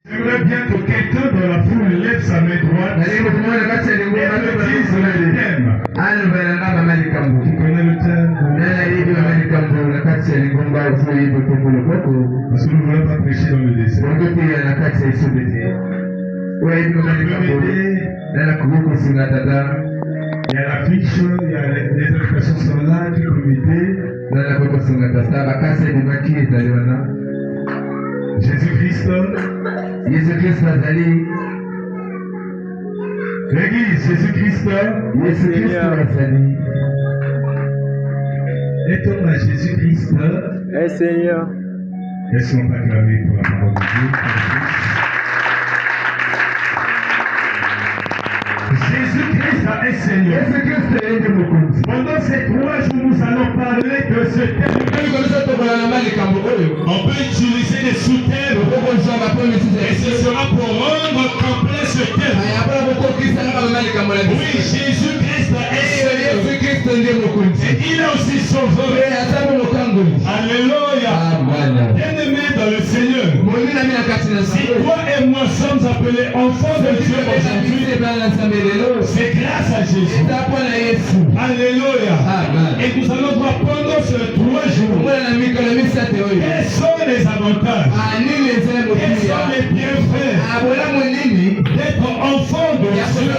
J'aimerais bien que quelqu'un dans la foule lève sa main droite et me dise le thème. Tu connais le thème? Parce que nous ne voulons pas prêcher dans le désert. Il y a la fiction, il y a les expressions sont là, tu peux m'aider. Jésus-Christ. L'église, Jésus-Christ. Est-on à Jésus-Christ? Eh Seigneur. Laissons acclamer pour la parole de Dieu. Jésus-Christ est Seigneur. Pendant ces 3 jours, nous allons parler de ce thème. On peut utiliser des sous-thèmes. Et ce sera pour rendre complet ce thème. Oui, Jésus-Christ est Seigneur. Et il est aussi sauveur. Alléluia. Bien-aimé dans le Seigneur. Si toi et moi sommes appelés enfants de Dieu aujourd'hui, c'est grâce à Jésus. Alléluia. Et nous allons voir pendant ces 3 jours quels sont les avantages, quels sont les bienfaits d'être enfant de Dieu,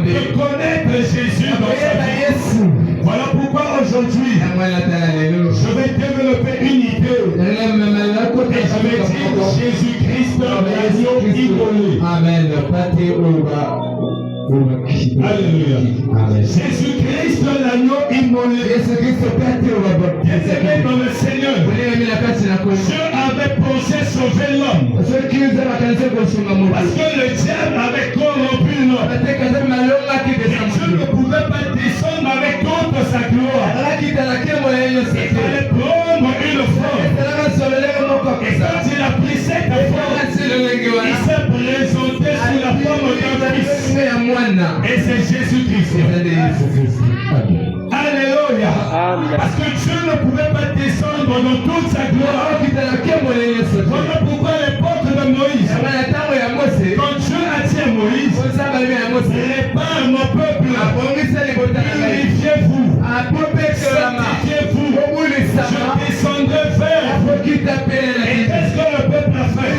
de connaître Jésus dans sa vie. Voilà pourquoi aujourd'hui je vais développer une idée et je vais dire Jésus-Christ l'agneau immolé. Amen. Alléluia. Jésus-Christ l'agneau immolé. Bien-aimé dans le Seigneur, Dieu avait pensé sauver l'homme. Parce que le diable avait corrompu l'homme. Et Dieu ne pouvait pas descendre avec contre sa gloire. Il fallait prendre une forme. Et quand il a pris cette forme, il s'est présenté sous la forme d'un fils. Et c'est Jésus-Christ. Alléluia. Parce que Dieu ne pouvait pas descendre dans toute sa gloire. Voilà pourquoi l'époque de Moïse, quand Dieu a dit à Moïse, répare mon peuple, purifiez-vous, sanctifiez-vous, je descendrai vers vous. Et qu'est-ce que le peuple a fait?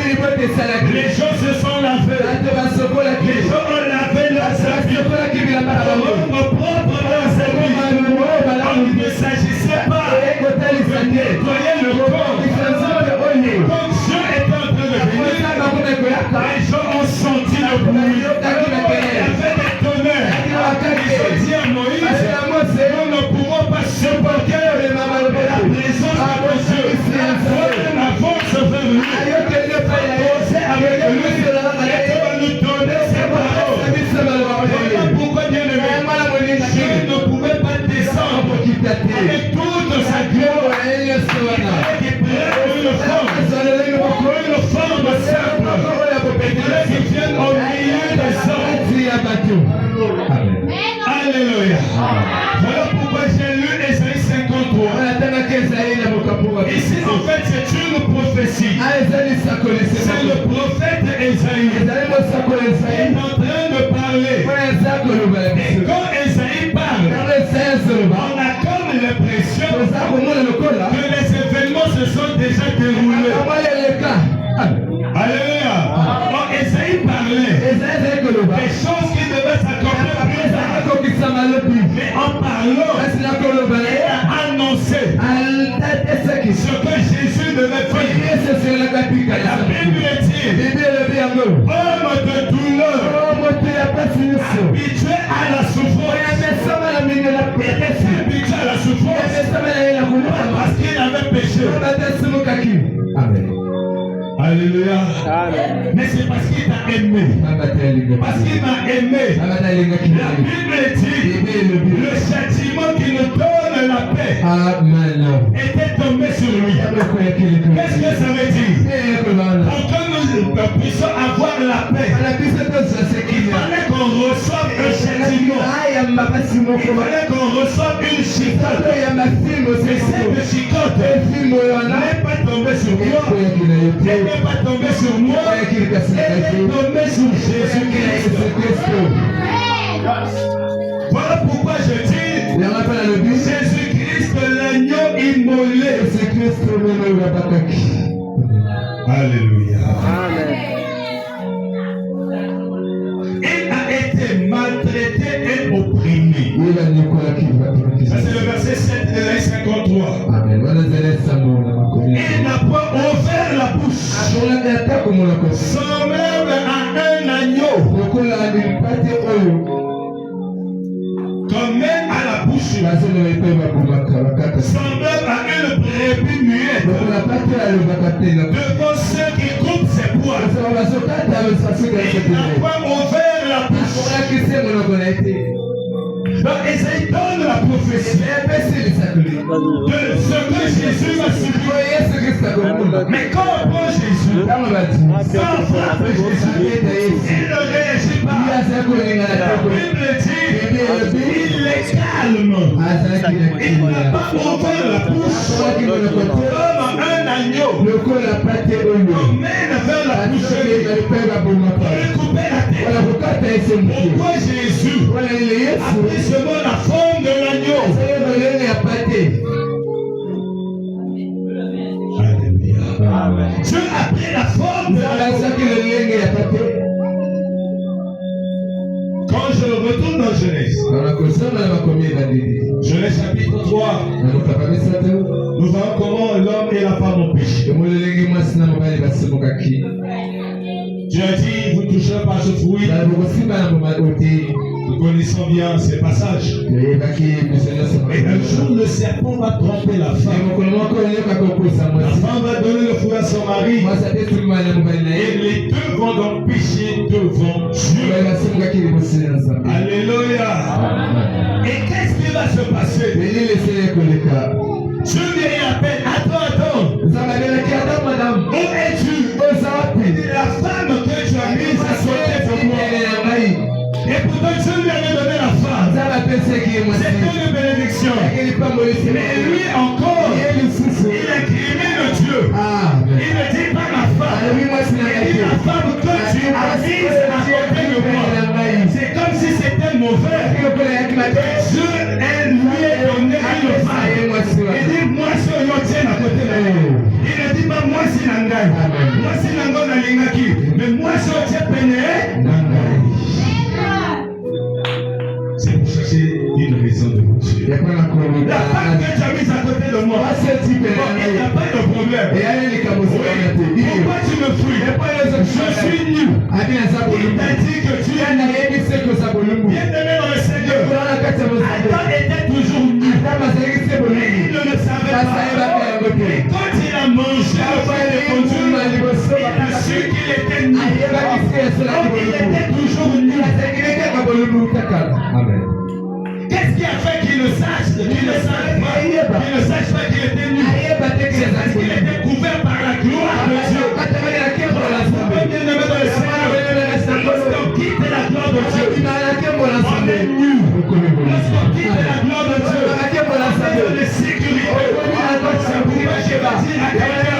Les gens se sont lavés. Les gens ont lavé leurs habits. Rendre propre leurs habits. On ne s'agissait pas de nettoyer le corps. Quand Dieu est en train de venir, les gens ont senti le bruit. Il y avait des tonnerres. Ils ont dit à Moïse, nous ne pourrons pas supporter la présence de Dieu. Toi-même avance vers lui. Posez avec lui. Et tu vas nous donner ses paroles. Voilà pourquoi bien-aimé, Dieu ne pouvait pas descendre avec toute sa gloire. Il fallait qu'il prenne une forme simple. Et qu'il vienne au milieu des hommes. Alléluia. Voilà pourquoi j'ai lu Ésaïe 53. Ici, en fait, c'est une prophétie. C'est le prophète Ésaïe qui est en train de parler. Et quand Ésaïe parle, on a comme l'impression que les événements se sont déjà déroulés. Alléluia. Quand Ésaïe parlait des choses qui devaient s'accomplir plus tard. Mais en parlant, il a annoncé ce que Jésus devait faire. La Bible dit, homme de douleur, habitué à la souffrance, était habitué à la souffrance parce qu'il avait péché. Alléluia. Mais c'est parce qu'il t'a aimé. Parce qu'il m'a aimé. La Bible dit, le châtiment qui nous donne de la paix Amen. était tombé sur lui. Qu'est-ce que ça veut dire? Pour que nous puissions avoir la paix, il fallait qu'on reçoive un châtiment. Il fallait qu'on reçoive une chicote. Et cette chicote n'est pas tombée sur moi. Elle n'est pas tombée sur moi. Elle est tombée sur Jésus-Christ. Voilà pourquoi je dis Jésus-Christ, l'agneau immolé. Alléluia. Il a été maltraité et opprimé. Ça c'est le verset 7 de la 53. Il n'a pas ouvert la bouche. Semblable à un agneau. Comme même à la bouche. Semblable à une brebis muette. Devant ceux qui coupent ses poils. Il n'a pas ouvert la bouche. Donc Isaïe donne la prophétie de ce que Jésus va subir. Mais quand on prend Jésus, sans frappe Jésus, il ne réagit pas. La Bible dit il est calme. Il n'a pas ouvert la bouche comme un agneau. On mène vers la boucherie pour lui couper la tête. Pourquoi Jésus a pris seulement la forme de l'agneau? Alléluia. Dieu a pris la forme de l'agneau. Quand je retourne dans Genèse, Genèse chapitre 3, nous voyons comment l'homme et la femme ont péché. Dieu a dit, vous ne toucherez pas ce fruit. Nous connaissons bien ces passages. Et un jour, le serpent va tromper la femme. La femme va donner le fruit à son mari. Et les deux vont donc pécher devant Dieu. Alléluia. Et qu'est-ce qui va se passer? Dieu vient à peine. Attends. Où es-tu? La femme que tu as mise à sauter pour moi. Et pourtant Dieu lui avait donné la femme. C'est une bénédiction. Mais lui encore, il incrimine Dieu. Il ne dit pas ma femme. Il dit la femme que tu as mise à côté de moi. C'est comme si c'était mauvais. Dieu lui a donné une femme. Il dit moi si on tient à côté de moi. Il ne dit pas moi si nangai. Moi si nango na lingaki. Mais moi si on tient péné. C'est pour chercher une raison de vous tuer. La femme que tu as mise à côté de moi, il n'y a pas de problème. Pourquoi tu me fuis? Je suis nu. Il t'a dit que tu es nu. Bien-aimé dans le Seigneur, Adam était toujours nu. Il ne le savait pas. Et quand il a mangé le fruit de Dieu, il a su qu'il était nu. Donc il était toujours nu. Amen. Qu'est-ce qui a fait qu'il ne sache pas qu'il était nu? C'est parce qu'il était couvert par la gloire de Dieu. Bien-aimé dans le Seigneur, lorsqu'on quitte la gloire de Dieu, on est nu. Lorsqu'on quitte la gloire de Dieu, on est de sécurité. Ça pouvait dire à quelqu'un,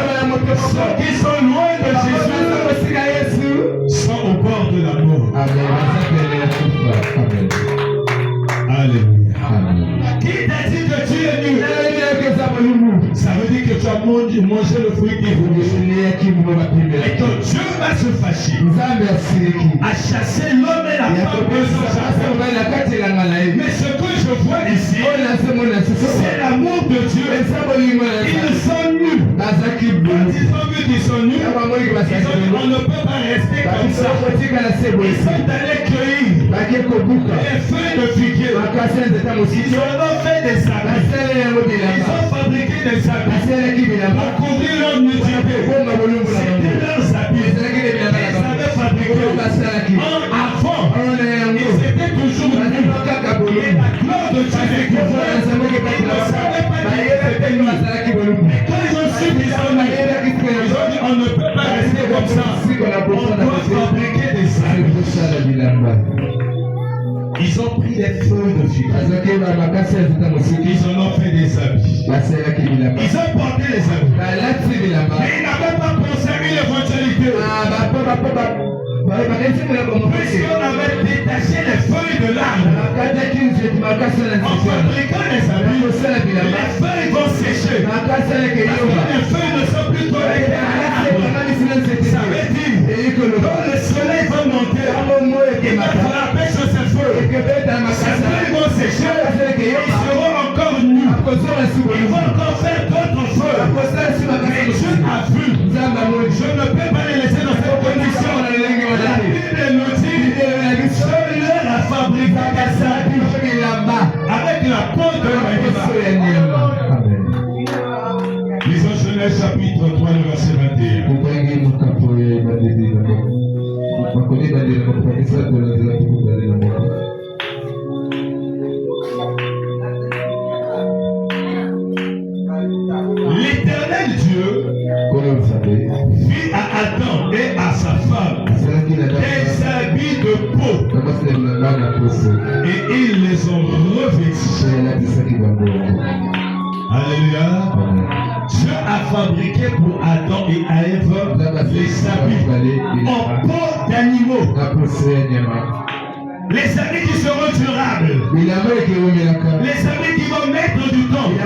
ceux qui sont loin de Jésus sont au bord de la mort. Alléluia. Qui t'a dit que tu es nu? Ça veut dire que tu as mangé le fruit qui voulait. Et que Dieu va se fâcher à chasser l'homme et la femme de son jardin. Mais ce que je vois ici, c'est l'amour de Dieu. Ils sont nus. Quand ils ont vu qu'ils sont nus, ils ont dit on ne peut pas rester comme ça. Ils sont allés cueillir les feuilles de figuier. Ils ont fait des habits. Ils ont fabriqué des habits pour couvrir leur nudité. C'était leurs habits. Ils avaient fabriqué avant. Ils étaient toujours nus. Et la gloire de Dieu les couvrait. Ils ne Ils ont pris des feuilles de figuier. Ils en ont fait des habits. Ils ont porté les habits. Mais ils n'avaient pas pensé à une éventualité. Puisqu'on avait détaché les feuilles de l'arbre en fabriquant les habits, les feuilles vont sécher. Parce que les feuilles ne sont plus collées à l'arbre. Ça veut dire que quand le soleil va monter, il va frapper sur ces feuilles. Ces feuilles vont sécher. Ils seront encore nus. Ils vont encore faire d'autres feuilles. Mais Dieu a vu. Je ne peux pas les laisser dans cette condition. La Bible nous dit seul la fabrique avec la peau de l'animal. Lisons Genèse chapitre 3, le verset 21. L'Éternel Dieu fit à Adam et à sa femme des habits de peau et ils les ont revêtis. Alléluia. Dieu a fabriqué pour Adam et à Ève les habits en peau d'animaux. Les habits qui seront durables. Les habits qui vont mettre du temps. Et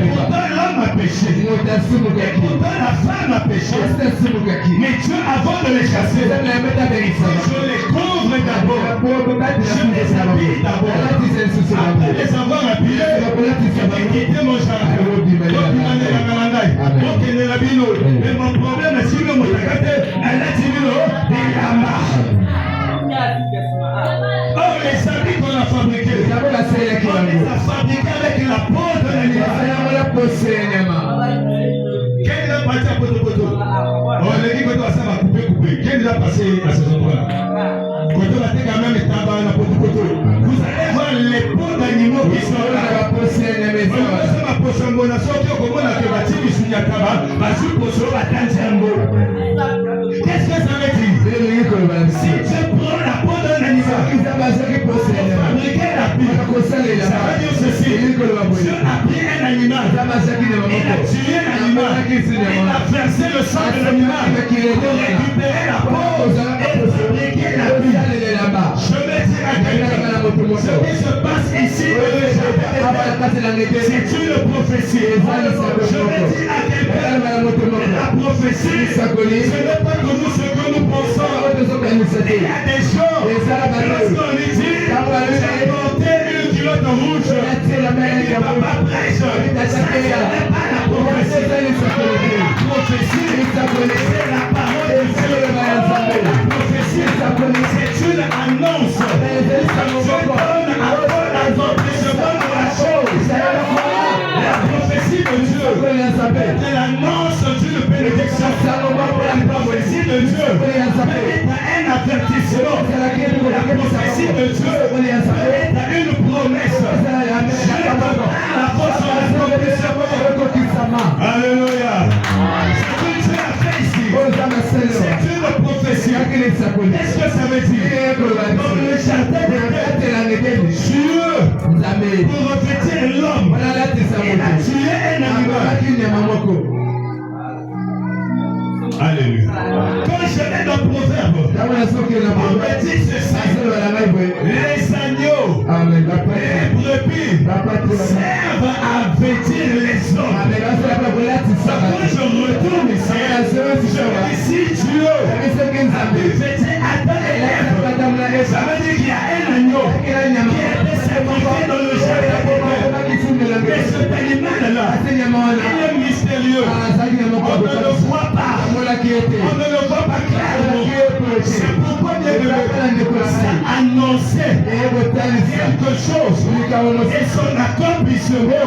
pourtant l'homme a péché. Et pourtant la femme a péché. Mais Dieu, avant de les chasser, je les couvre d'abord. Je les habille d'abord. Après les avoir habillés, je vais quitter mon jardin. Mais mon problème est si le mot elle a dit or les habits qu'on a fabriqués, on les a fabriqués avec la peau de l'animal. Quel est le parti à poto? On les dit que toi ça va couper. Quel est passé à ces endroits-là? Quand on va quand même être en bas à poto. Vous allez voir les peaux d'animaux qui sont là. Qu'est-ce que ça veut dire? Si tu prends la peau d'un animal, fabriquer la pile, ça veut dire ceci. Dieu a pris un animal, il a tué l'animal, il a versé le sang de l'animal pour récupérer la peau et fabriquer la pile. Je vais dire à quelqu'un, ce qui se passe ici, c'est une prophétie. Je vais dire à quelqu'un, la prophétie, ce n'est pas que nous ce que nous pensons. Il y a des gens, lorsqu'on lui dit, j'ai porté une culotte rouge, et papa prêche, ça n'est pas la prophétie. La prophétie, c'est la parole de Dieu. La prophétie, c'est une annonce. Je donne à Paul l'accomplissement de la chose. La prophétie de Dieu est l'annonce d'une bénédiction. La prophétie de Dieu est un avertissement. La prophétie de Dieu est une promesse. La force de l'accomplissement. Alléluia. Ce que Dieu a fait ici, c'est une prophétie. Qu'est-ce que ça veut dire? Dans le jardin d'Éden, Dieu, pour revêtir l'homme, il a tué un animal. Alléluia. Quand je vais dans Proverbe, on me dit ceci: les agneaux et les brebis servent à vêtir les hommes. Quand je retourne ici, je me dis si Dieu a pu vêtir Adam et Ève, ça veut dire qu'il y a un agneau qui était sacrifié dans le jardin d'Éden. Mais cet animal-là, il est mystérieux. On ne le voit pas. On ne le voit pas clairement. C'est pourquoi bien ça annonçait quelque chose. Et son accomplissement,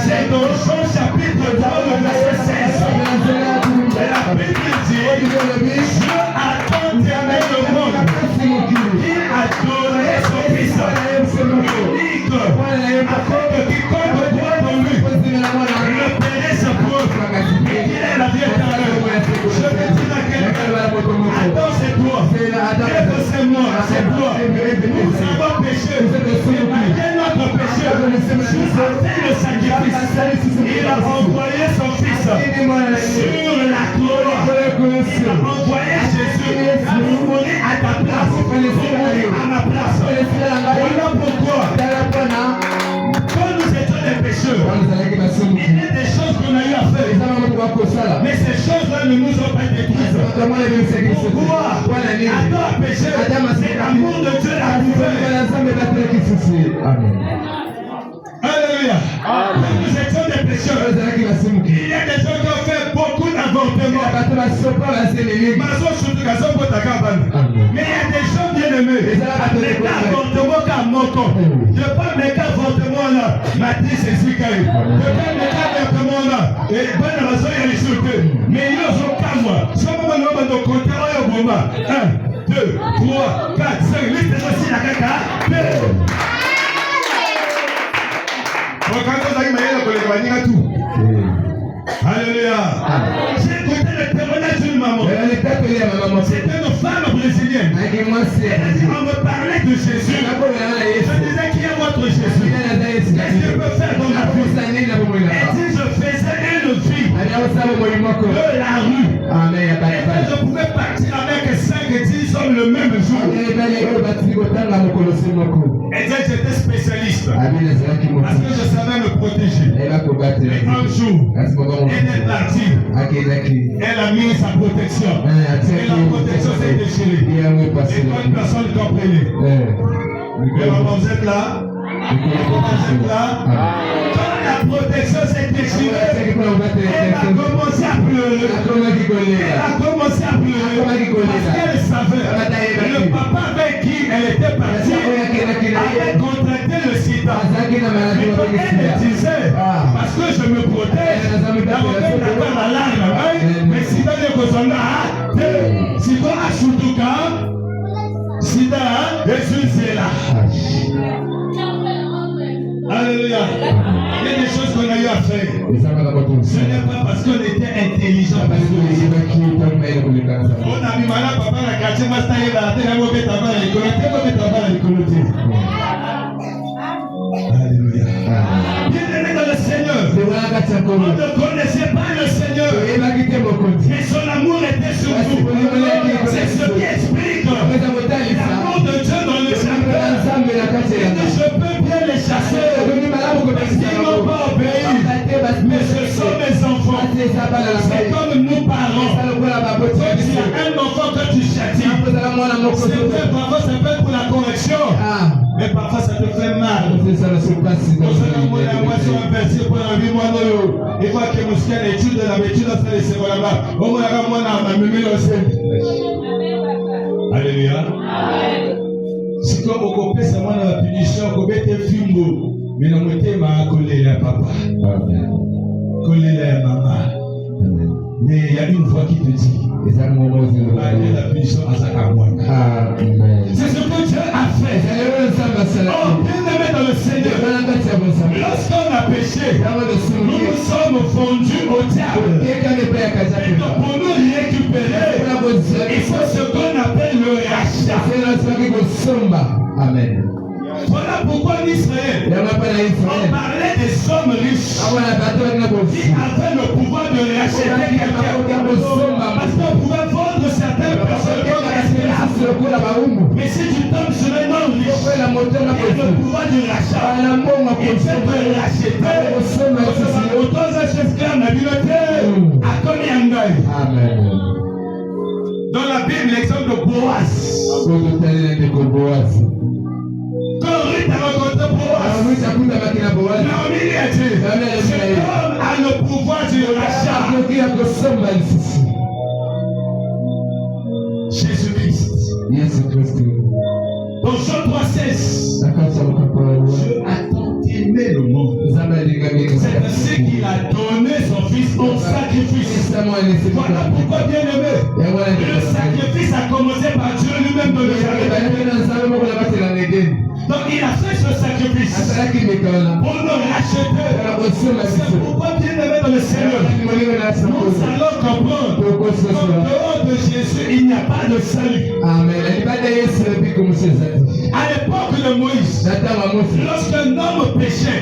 c'est dans Jean chapitre 3, le verset 16. Et la Bible dit, Dieu a tant aimé le monde qu'il a donné son Fils unique, afin que quiconque croit en lui ne périsse point, mais qu'il ait la vie éternelle. Je vais dire à quelqu'un, attends, c'est toi. ses doigts. Nous avons péché. Et malgré notre péché, Dieu a fait le sacrifice. Il a envoyé son fils sur la croix. Il a envoyé Jésus à mourir à ta place, à ma place. Voilà pourquoi, quand nous étions des pécheurs, il y a des choses qu'on a eu à faire. Mais ces choses-là ne nous ont pas détruites. Pourquoi? Adam a péché, c'est l'amour de Dieu l'a couvert. Alléluia. Quand nous étions des pécheurs, il y a des gens qui ont fait beaucoup d'avortements. Mais il y a des gens bien aimés. Les avortements comme Moko. Je parle des cas d'avortements là. Matrice et Sikaï. Je parle des cas d'avortements là. Et bonne raison, il y a les choses. Mais ils ont qu'à moi. Si on me demande de compter, il y a 1, 2, 3, 4, 5. Liste aussi la caca. Alléluia. J'ai écouté le témoignage d'une maman. C'était une femme brésilienne. Elle a dit, on me parlait de Jésus. Je disais, qui est votre Jésus? Qu'est-ce qu'il peut faire dans ma vie? Elle dit, je faisais une vie de la rue. Et je pouvais partir avec 5 et 10 hommes le même jour. Elle dit, j'étais spécialiste. Parce que je savais me protéger. Et un jour, elle est partie. Elle a mis sa protection. Et la protection s'est déchirée. Et quand une personne comprenait. Maman, vous êtes là? Vous êtes là? Quand la protection s'est déchirée, elle a commencé à pleurer. Elle a commencé à pleurer. Parce qu'elle savait le papa avec qui elle était partie avait contracté le sida. Mais quand elle disait, parce que je me protège, d'accord la larme, mais sida ne ressemble à sida à Choutouka, sida je suis là. Alléluia. Il y a des choses qu'on a eu à faire. Ce n'est pas parce qu'on était intelligent. On a mis malade papa la quartier master et la terre à mauvais tabac et l'écologie. Alléluia. Bien-aimé dans le Seigneur. On ne connaissait pas le Seigneur. Mais son amour était sur nous. C'est ce qui explique l'amour de Dieu dans le Seigneur. Je peux bien les chasser. Parce qu'ils n'ont pas obéi. Mais ce sont mes enfants. C'est comme nous parents. Quand il y a un enfant que tu châties, c'est vrai, parfois ça peut être pour la correction. Mais parfois ça te fait mal. Il faut que je fasse l'étude de la méthode de la seconde là-bas. Alléluia. Si comme on coupe ça, moi la punition, on coupe tes films. Mais non, mettez ma collègue à papa. Collègue à maman. Mais il y a une voix qui te dit. Malgré la punition à Zakamouana. C'est ce que Dieu a fait. Oh, bien-aimé dans le Seigneur. Lorsqu'on a péché, nous nous sommes fondus au diable. Et donc pour nous récupérer, il faut ce qu'on appelle le rachat. Amen. Voilà pourquoi en Israël, on parlait des sommes riches qui avaient le pouvoir de racheter quelqu'un. Parce qu'on pouvait vendre certaines personnes comme esclaves. Mais si tu tombes sur un homme riche, il y a le pouvoir du rachat. Il peut te racheter. Autant esclaves n'a vu le terre. À combien Amen. Dans la Bible, l'exemple de Boaz. Quand Ruth a rencontré Boaz, Naomi lui a dit, cet homme a le pouvoir du rachat. Jésus-Christ. Dans Jean 3,16, Dieu a tant aimé le monde. C'est ainsi qu'il a donné son fils en sacrifice. Voilà pourquoi, bien aimé, le sacrifice a commencé par Dieu lui-même dans le jardin. Donc il a fait ce sacrifice pour nous racheter. C'est pourquoi, bien aimé dans le Seigneur, nous allons comprendre qu'en dehors de Jésus, il n'y a pas de salut. Amen. À l'époque de Moïse, lorsqu'un homme péchait,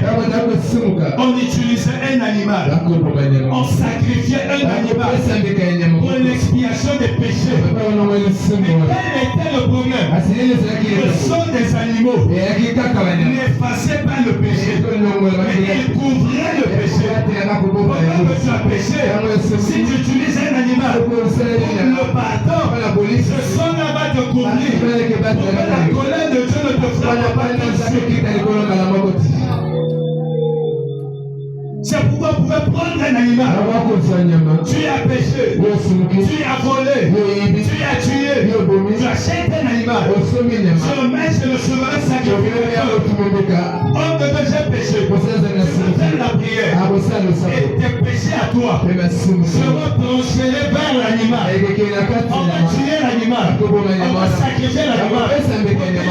on utilisait un animal. On sacrifiait un animal pour l'expiation des péchés. Mais quel était le problème? Le sang des animaux n'effaçait pas le péché, mais il couvrait le péché. Pourquoi tu as péché? Si tu utilises un animal pour le pardon, ce sang-là va te couvrir. Pour que la colère de Dieu ne te frappe pas tout de suite. C'est pourquoi vous pouvez prendre un animal. Tu as péché, tu as volé, tu as tué, tu achètes un animal. Tu le mets chez le souverain sacrificateur. Homme de Dieu, j'ai péché. Tu vas faire la prière. Et tes péchés à toi seront transférés vers l'animal. On va tuer l'animal. On va sacrifier l'animal.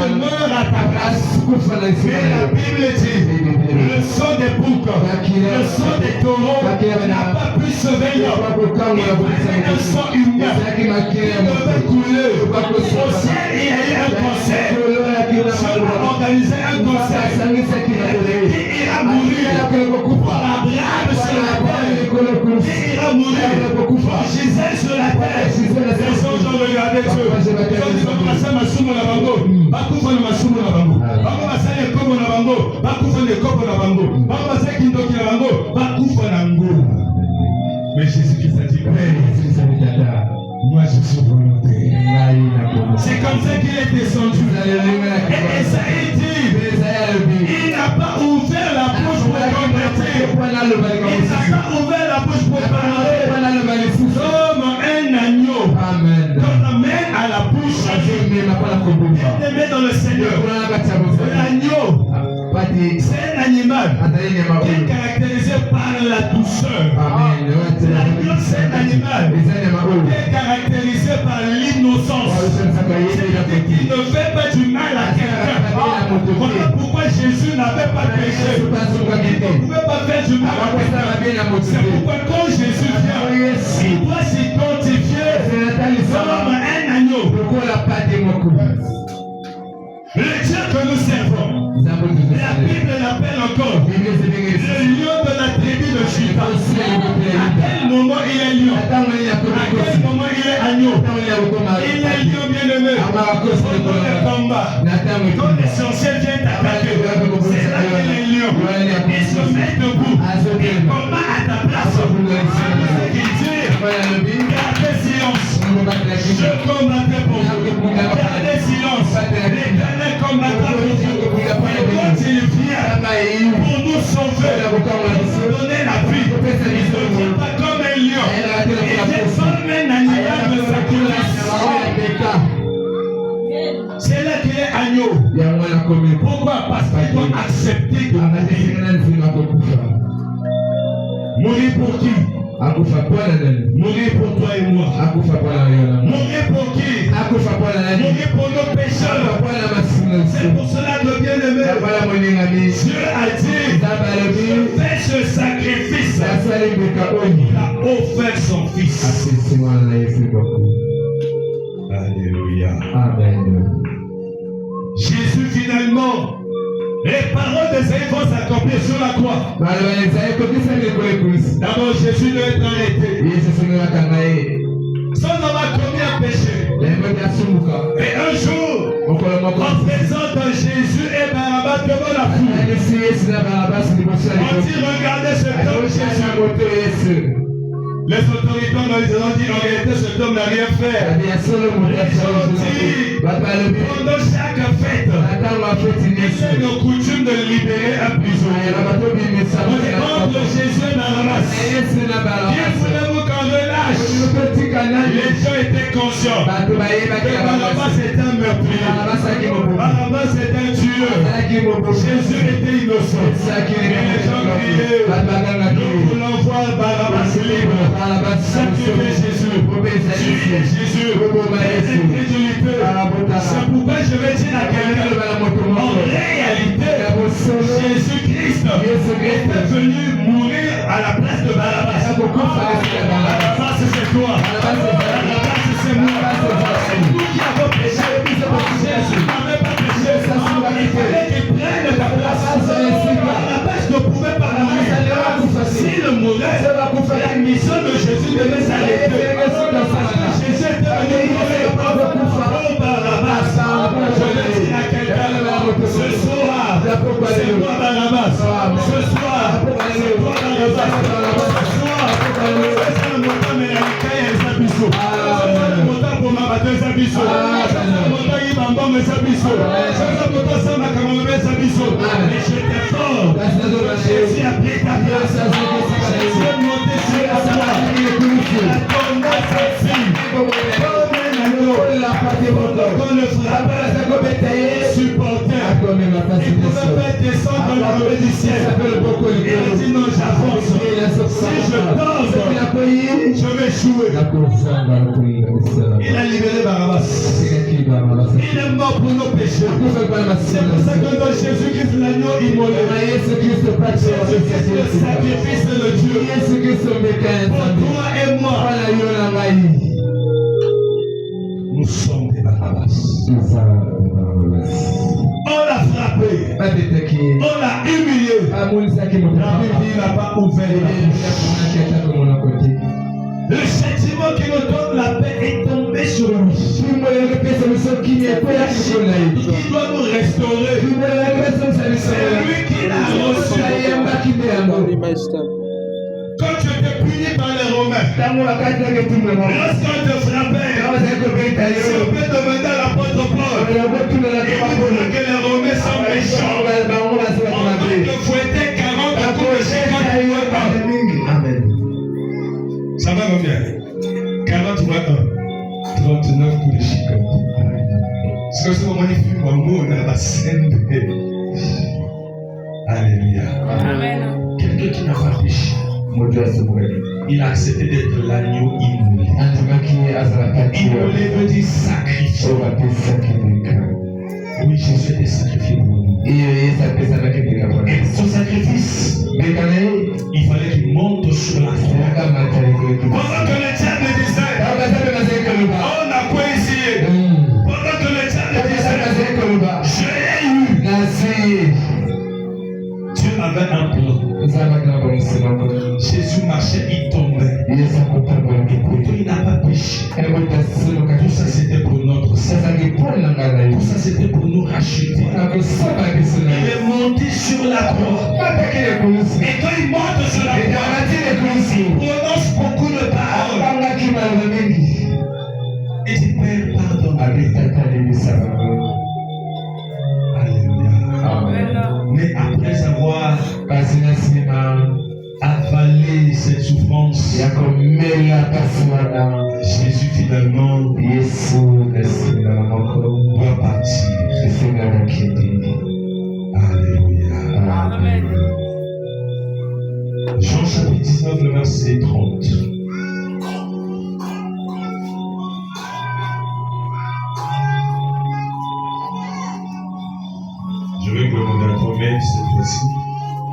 Il meurt à ta place. Mais la Bible dit, le sang des boucs, le sang des taureaux n'a pas pu sauver l'homme. Il fallait un sang humain qui devait couler. Au ciel, il y a eu un concert. Dieu a organisé un concert. Qui ira mourir pour Abraham sur la terre. Qui ira mourir pour Gisèle sur la terre. Les anges ont regardé Dieu. Ils ont dit, Bakasa masumu na bango. Bakufa na masumu na bango. Bango basali ekobo na bango. Bakufa na ekobo na bango. Bango basali kindoki na bango. Bakufa na ngo. Mais Jésus-Christ a dit, moi je suis volontaire. C'est comme ça qu'il est descendu. Et Esaïe dit, il n'a pas ouvert la bouche pour convertir. Il n'a pas ouvert la bouche pour parler. Comme un agneau. Qu'on amène à la bouche. Bien-aimé dans le Seigneur. L'agneau, c'est un animal qui est caractérisé par la douceur. L'agneau, c'est un animal qui est caractérisé par l'innocence. C'est-à-dire qu'il ne fait pas du mal à quelqu'un. Voilà pourquoi Jésus n'avait pas péché. Il ne pouvait pas faire du mal à quelqu'un. C'est pourquoi quand Jésus vient, il doit s'identifier comme un agneau. Le Dieu que nous servons, la Bible l'appelle encore le lion de la tribu de Juda. À quel moment il est lion? À quel moment il est agneau? Il est lion bien-aimé. Pendant le combat, quand l'essentiel vient t'attaquer, c'est là qu'il est lion. Il se met debout. Il combat à ta place. C'est ce qu'il dit. Gardez silence. Je combattrai pour vous. Gardez silence. L'éternel combattra pour vous. Et quand il vient pour nous sauver, pour nous donner la vie, il ne vient pas comme un lion. Il vient comme un animal de sacrifice. C'est là qu'il est agneau. Pourquoi? Parce qu'il doit accepter de mourir. Mourir pour qui? Mourir pour toi et moi. Mourir pour qui? Mourir pour nos pécheurs. C'est pour cela que bien-aimé, Dieu a dit, je fais ce sacrifice. Il a offert son fils. Alléluia. Amen. Jésus finalement, les paroles d'Esaïe vont s'accomplir sur la croix. D'abord, Jésus doit être arrêté. Son homme a commis un péché. Et un jour, en présence de Jésus et Barabbas devant la foule, on dit, regardez cet homme Jésus. Les autorités ont dit, en réalité, cet homme n'a rien fait. Ils ont dit, pendant chaque fête, il est de coutume de libérer un prisonnier. On dit, entre Jésus et Barabbas, qui voulez-vous qu'on relâche? Les gens étaient conscients que Barabbas était un meurtrier. Barabbas était un tueur. Jésus était innocent. Et les gens criaient, nous voulons voir Barabbas libre. Sacrifier Jésus. Tuer Jésus. C'est pourquoi je vais dire à quelqu'un, on biso. Sasa moto yibamba mesa biso. Sasa moto sama kama mesa biso. Mais je t'attends. Jésus a pris ta place. Jésus est monté sur la croix. La tombe a ceci. La partie quand le frappe, supporter. Il ne pouvait pas descendre dans le mauvais du ciel. Il a dit non, j'avance. Si je danse, je vais jouer. Il a libéré Barabbas. Il est mort pour nos péchés. C'est pour ça que dans Jésus-Christ, l'agneau immolé, Jésus-Christ, le sacrifice de Dieu. Pour toi et moi, nous sommes des Barabbas. On l'a frappé. On l'a humilié. La Bible n'a pas ouvert la bouche. Le châtiment qui nous donne la paix est tombé sur lui. Qui doit nous restaurer. C'est lui qui l'a reçu. Quand tu étais puni par les Romains, lorsqu'on te frappait, si on peut demander à l'apôtre Paul, il dit que les Romains sont méchants. On te fouettait 40 coups de 50 fois. Amen. Ça va combien? 40 fois 1, 39 coups de chicotte. C'est ce moment il fait mon mot dans la scène. Alléluia. Amen. Quelqu'un qui n'a pas péché. Il a accepté d'être l'agneau immolé. Immolé veut dire sacrifié. Oui, Jésus était sacrifié pour nous. Et son sacrifice, il fallait qu'il monte sur la croix. Pendant que le diable disait, on a quoi ici? Pendant que le diable disait, je l'ai eu. Dieu avait un plan. Jésus marchait, il tombait. Et pourtant il n'a pas péché. Tout ça c'était pour notre salut. Tout ça c'était pour nous racheter. Il est monté sur la croix. Et quand il monte sur la croix, il prononce beaucoup de paroles. Il dit Père, pardonne. Alléluia. Mais après avoir avalé cette souffrance, Jésus finalement doit partir. Alléluia. Amen. Jean chapitre 19, le verset 30. Je vais demander à toi-même cette fois-ci.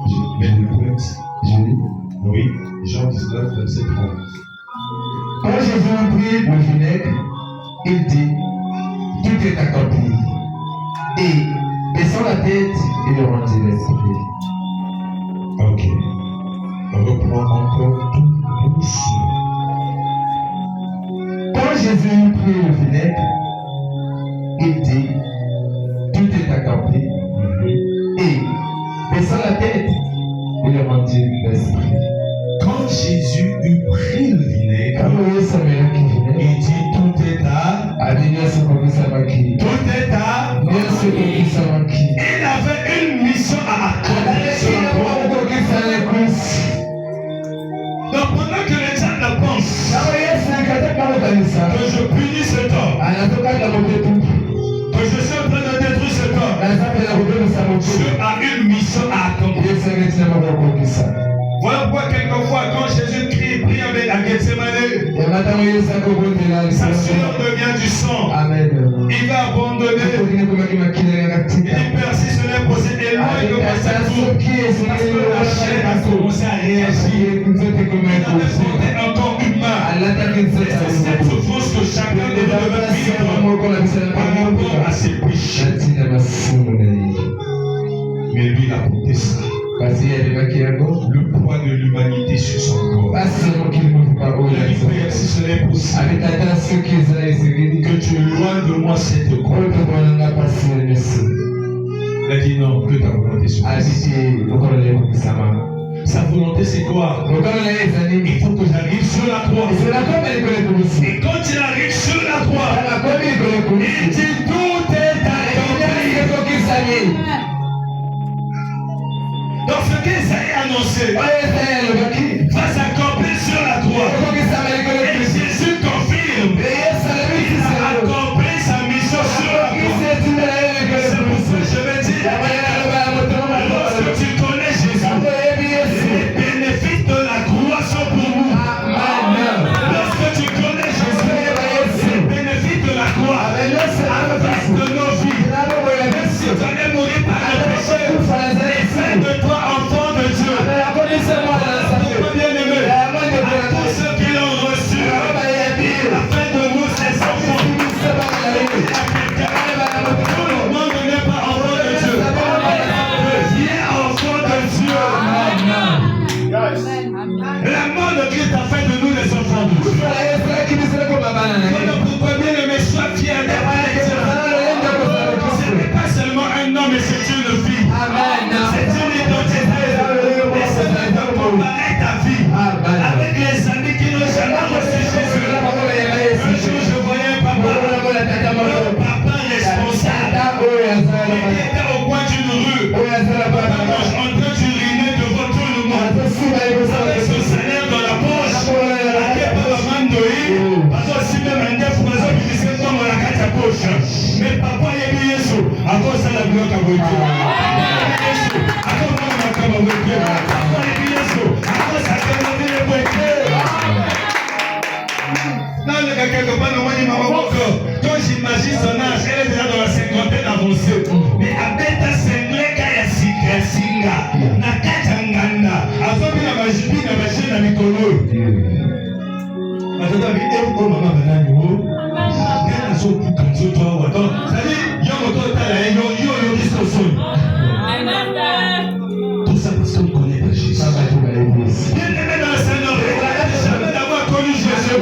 Je mets le texte. Je lis. Oui, Jean 19, verset 30. Quand Jésus a pris le vinaigre, il dit, tout est accompli. Et baissant la tête, il rendit l'esprit. Ok. On reprend encore tout doucement. Quand Jésus a pris le vinaigre, il dit, tout est accompli. Et baissant la tête, il rendit l'esprit. Quand Jésus eut pris le vinaigre, il dit tout est à. Tout est à. Il avait une mission à accomplir. Donc pendant que les gens ne pensent que je punis cet homme, que je suis en train de détruire cet homme, Dieu a une mission à accomplir. Voilà pourquoi quelquefois quand Jésus prie à Gethsemane, sa sueur devient du sang. Il va abandonner. Il dit Père, si ce n'est possible, éloigne-moi cette tour. Parce que la chair a commencé à réagir. Il a demandé encore humain. C'est cette souffrance que chacun devait vivre par rapport à ses péchés. Mais lui, il a porté ça. Le poids de l'humanité sur son corps. Il a dit Père, si ce n'est possible, que tu éloignes de moi cette croix. Il a dit non, que ta volonté soit faite. Sa volonté c'est quoi? Il faut que j'arrive sur la croix. Et quand il arrive sur la croix, il dit tout est accompli. Donc ce qu'Esaïe a annoncé va s'accomplir sur la croix. Et Jésus confirme qu'il a accompli sa mission sur la croix. C'est pour ça que je vais dire, lorsque tu connais Jésus, les bénéfices de la croix sont pour vous. Lorsque tu connais Jésus, les bénéfices de la croix affectent de nos vies. Même si tu allais mourir par le péché, et faire de toi enfant de Dieu. Bien-aimé, à tous ceux qui l'ont reçu, il a fait de nous ses enfants. Tout le monde n'est pas enfant de Dieu. Deviens enfant de Dieu. La mort de Christ a fait de nous les enfants de Dieu. Voilà pourquoi bien-aimé, sois fier d'être chrétien. Ce n'est pas seulement un homme, mais c'est une fille. C'est une identité. Et c'est de comparer ta vie avec les amis qui n'ont jamais reçu Jésus. Un jour, je voyais un papa responsable. Il était au coin d'une rue. En train d'uriner devant tout le monde. Avec son salaire dans la poche. Parce que si même un neuf oiseaux qui disait comme la carte à poche. Mais papa est bien Yesu. À cause de la bloc à voiture. À cause de la bloc à voiture. Papa est bien Yesu. À cause de la bloc à voiture. Non, le gars quelque part, quand j'imagine son âge, elle est déjà dans la cinquantaine avancée. Mais à Beta Sengreka Yasinga, Nakatanganda, avant de la magie, la machine à Mikolo. Attends, mais elle, oh maman, banane, oh. Elle a son coup comme ça, toi, attends. Ça dit, yo, moto, t'as la haine, yo, discussion. Tout ça parce qu'on connaît pas Jésus. Bien-aimé dans le Seigneur, jamais d'avoir connu Jésus.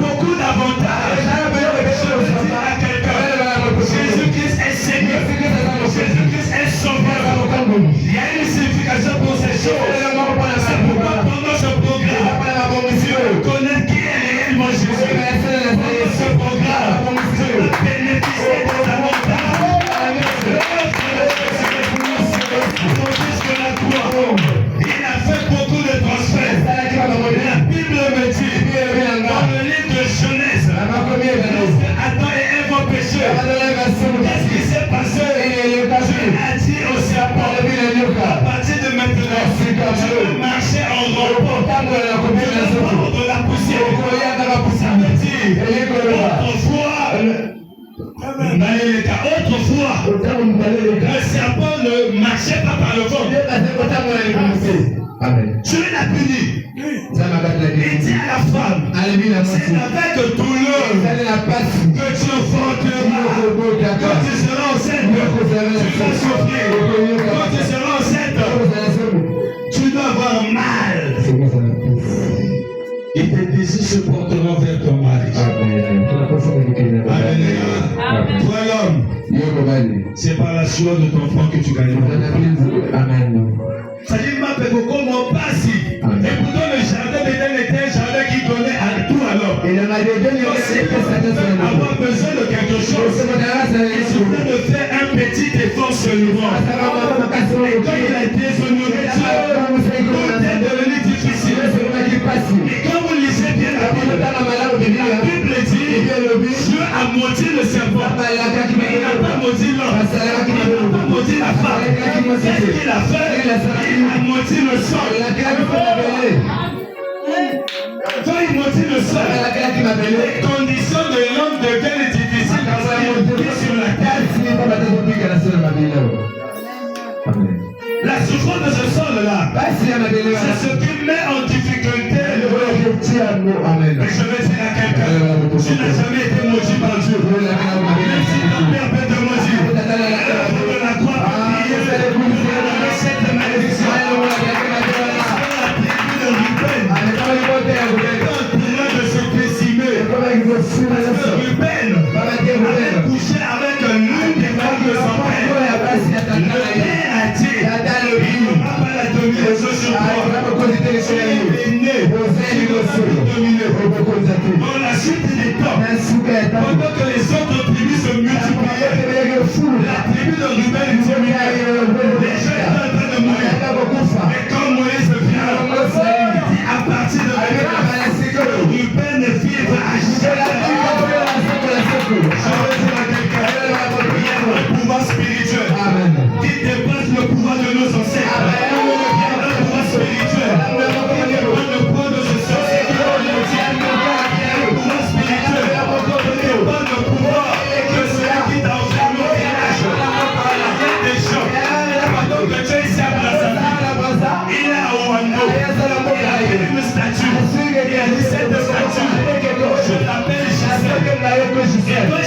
Beaucoup d'avantages. Je veux dire à quelqu'un, Jésus-Christ est Seigneur. Jésus-Christ est sauveur. Il y a une signification pour ces choses. C'est pourquoi pendant ce programme, si on connaît qui est réellement Jésus, pendant ce programme, je veux bénéficier des avantages. Il a fait beaucoup de transferts. La Bible me dit, dans le livre de Genèse, lorsque Adam et Ève ont péché, qu'est-ce qui s'est passé? Dieu a dit au serpent, à partir de maintenant, je vais marcher en repos, de la poussière. Ça veut dire, autrefois, le serpent ne marchait pas par le vent. Dieu l'a puni. Il dit à la femme, c'est avec douleur que tu enfanteras. Quand tu seras enceinte, tu vas souffrir. Quand tu seras enceinte, tu dois avoir mal. Et tes désirs se porteront vers ton mari. Amen. Toi l'homme, c'est par la sueur de ton front que tu gagneras. Amen. Ça dit, ma père, comment passe? Et pourtant, le jardin d'Éden était un jardin qui donnait à tout à l'homme. Donc, si tu veux avoir besoin de quelque chose, il suffit de faire un petit effort seulement. Et quand il a été son nourriture, tout est devenu difficile. Et quand vous lisez bien la Bible dit, Dieu a maudit le serpent. Mais il n'a pas maudit l'homme. Il n'a pas maudit la femme. Qu'est-ce qu'il a fait? Il a maudit le sol. Quand il maudit le sol, les conditions de l'homme deviennent difficiles parce qu'il vit sur la terre. La souffrance de ce sol-là, c'est ce qui met en difficulté. Mais je vais dire à quelqu'un, tu n'as jamais été maudit par Dieu. Même si ton père peut te maudire, l'œuvre de la croix peut prier pour enlever cette malédiction. La tribu de Ruben est en train de se décimer. Parce que Ruben avait couché avec l'une des femmes de son père. Le père a dit, il ne va pas la donner aux autres.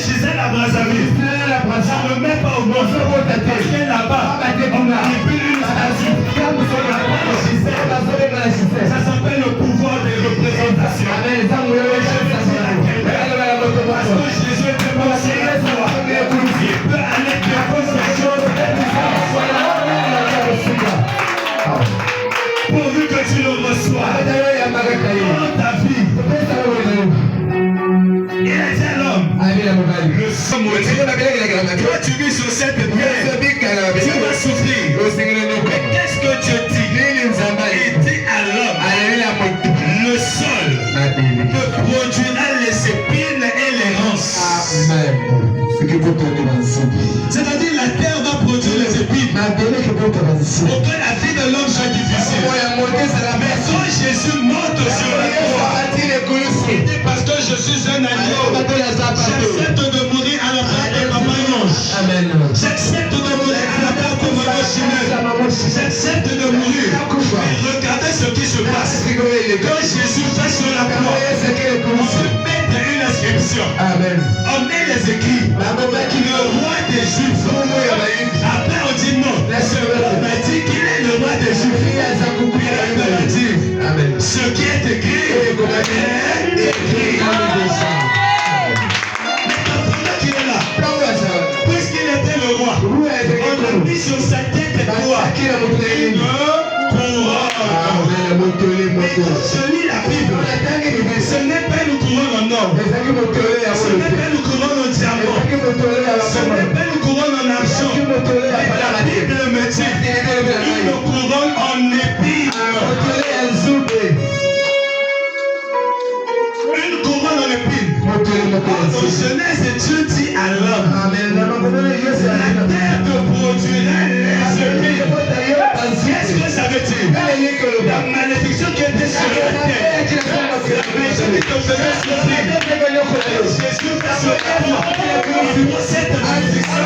Gisèle à Brazzaville, ça ne met pas au monde. Parce que là-bas, on manipule une statue. Ça s'appelle le pouvoir des représentations. Parce que Jésus est démontré à toi. Il peut aller te poser des choses. Pourvu que tu le reçois dans ta vie. Il était l'homme. Le somme. Toi, tu vis sur cette terre. Tu vas souffrir. Mais qu'est-ce que Dieu dit? Il dit à l'homme, le sol te produira les épines et les ronces. C'est-à-dire la terre va produire les épines. Pour que la vie de l'homme soit difficile. Mais quand Jésus monte sur la croix, il dit parce que je suis un agneau, j'accepte de mourir à la place de Papa Yonge. J'accepte de mourir à la place de Maman Chimel. J'accepte de mourir. Et regardez ce qui se passe. Quand Jésus fait sur la croix, on se met une inscription. On met les écrits. Le roi des Juifs. Après on dit non. On a dit qu'il est le roi des Juifs. Il a dit ce qui est écrit est écrit. Pendant qu'il est là, puisqu'il était le roi, on a mis sur sa tête quoi? Une couronne. Et quand je lis la Bible, ce n'est pas une couronne en or, ce n'est pas une couronne en diamant, ce n'est pas une couronne en argent, mais la Bible me dit une couronne en épines. Une couronne en épines. En Genèse, Dieu dit à l'homme, la terre te produira les épines. Qu'est-ce que ça veut dire? La malédiction qui était sur la terre, la malédiction qui te faisait souffrir, Jésus fait sur la croix. Il prend cette malédiction.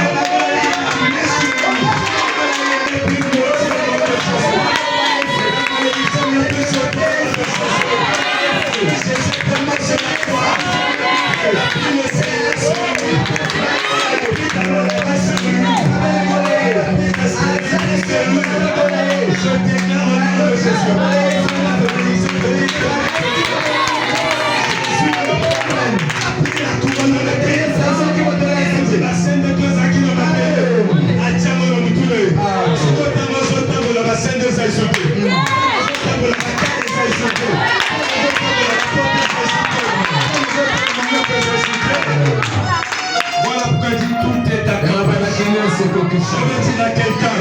Voilà pourquoi il dit tout est accompli. Je veux dire à quelqu'un,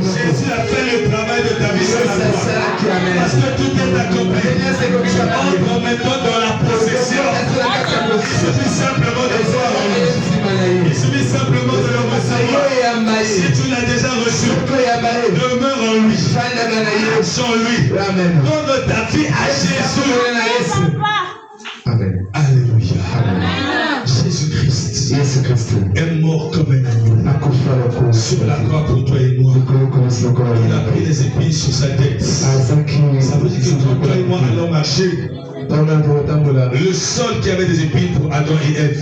Jésus a fait le travail de ta vie sur la croix. Parce que tout est accompli. Entre maintenant dans la possession. Il suffit simplement de voir. Il suffit simplement de le recevoir. Si tu l'as déjà reçu, demeure en lui. Marche en lui. Donne ta vie à Jésus. Amen. Alléluia. Jésus-Christ est mort comme un agneau sur la croix pour toi et moi. Il a pris les épines sur sa tête. Ça veut dire que toi et moi allons marcher. Le sol qui avait des épines pour Adam et Ève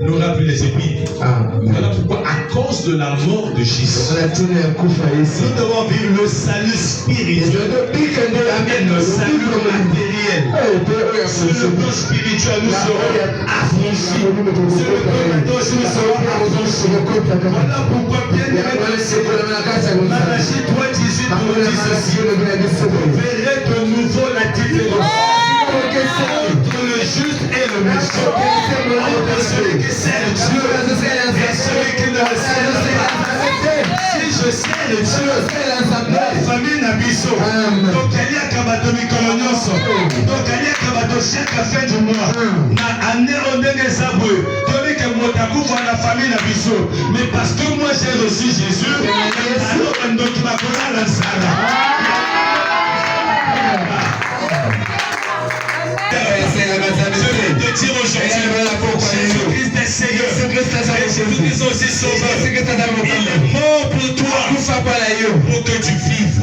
n'aura plus les épines. Voilà pourquoi, à cause de la mort de Jésus, nous devons vivre le salut spirituel et le salut matériel. Sur le plan spirituel, nous serons affranchis. Sur le plan matériel, nous serons affranchis. Voilà pourquoi, bien aimé dans le Seigneur, Malachie 3:18 nous dit ceci: vous verrez de nouveau la différence entre le juste et le méchant, entre celui qui sert Dieu et celui qui ne le sert pas. Si je sers le Dieu, la famille n'a biso. Donc il y a Kabatomi Kolonioso. Donc il y a Kabato chaque fin du mois. Na année on est des aboués. Tandis que moi t'accoupe la famille n'a biso. Mais parce que moi j'ai reçu Jésus, alors on doit qui m'a connu la salle. Je vais te dire aujourd'hui, Jésus-Christ est Seigneur. Jésus-Christ est aussi sauveur. Il est mort pour toi, pour que tu vives.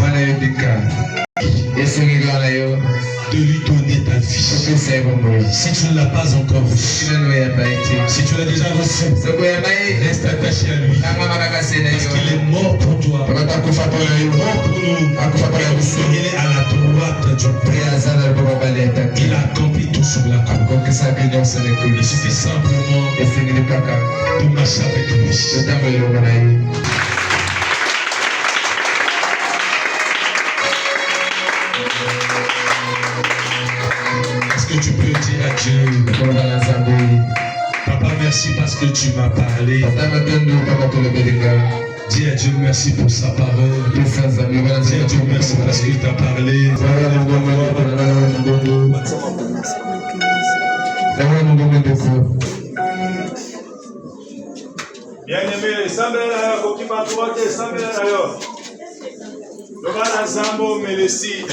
De lui donner ta vie. Si tu ne l'as pas encore reçu, si tu l'as déjà reçu, reste attaché à lui. Parce qu'il est mort pour toi. Il est mort pour nous. Il est à la droite du Père. Il a accompli tout sur la croix. Il suffit simplement de marcher avec lui. Est-ce que tu peux dire à Dieu, Papa, merci parce que tu m'as parlé. Dis à Dieu merci pour sa parole. Dis à Dieu merci parce qu'il t'a parlé. Bien-aimé, Sambela, Kokiba Tuwate, Sambela yo. Lobana Zambo Melesi.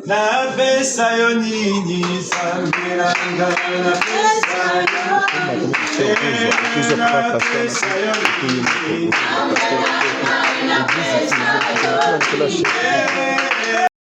Na pesa yo nini Sambela na pesa yo. Na pesa yo nini.